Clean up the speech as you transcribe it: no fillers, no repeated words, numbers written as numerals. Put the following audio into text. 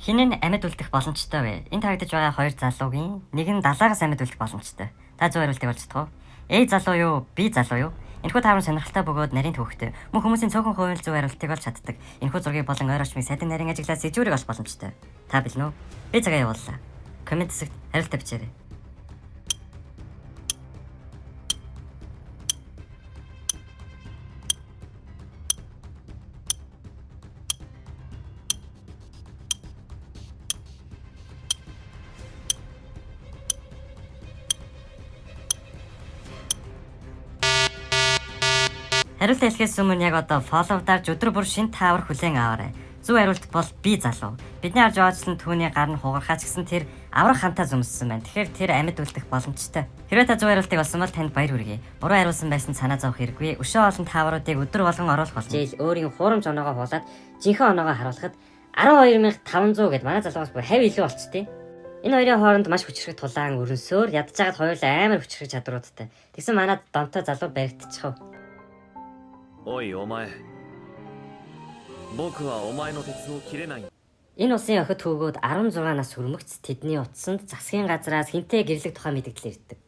Хин нь амьд үлдэх боломжтой вэ? Энэ тавигдаж байгаа хоёр залуугийн нэг нь далаагаас амьд үлдэх боломжтой. Та зөв хариултыг олж чадах уу? A залуу юу? B залуу юу? Энэхүү таврын сонирхолтой бөгөөд нарийн төвхтэй. Мөн хүмүүсийн цөөхөн хувийн зөв хариултыг олж чаддаг. Энэхүү зургийг болон ойр орчмыг сайдын нарийн ажиглаад сэжүүрийг олох боломжтой. Та билнэ үү? Би цагаа явууллаа. Коммент хэсэгт хариултаа бичээрэй. Хариултаа хэлэхээс өмнө яг одоо follow дарж өдөр бүр шинэ таавар хүлээн аваарай. Зөв хариулт бол B залуу. Бидний авч яваадсан түүний гар нь хугархаач гэсэн тэр аврах хантаа зүмссэн байна. Тэгэхээр тэр амьд үлдэх боломжтой. Хэрвээ та зөв хариултыг олсон бол танд баяр хүргэе. Буруу хариулсан байсан санаа зовох хэрэггүй. Өшөө олон таавруудыг өдөр болгон оруулах болно. Жишээл өөрийн хуурамч оноогоо хуулаад жинхэнэ оноогоо харуулхад 12500 гэд манай залуугаас бүр 50 илүү болчтой. Энэ хоёрын хооронд маш хүчрэх тулаан өрнсөөр ядчихад хоёулаа амар хүчрэх чадваруудтай. Тэгсэн манад донтой залуу баригдчихв. おいお前僕はお前の鉄を切れない。 Энэ усын охид хүүгүүд 16 нас хүрмэгц тэдний утсанд засгийн газраас хинтээ гэрлэх тухай мэдээлэл ирдэг.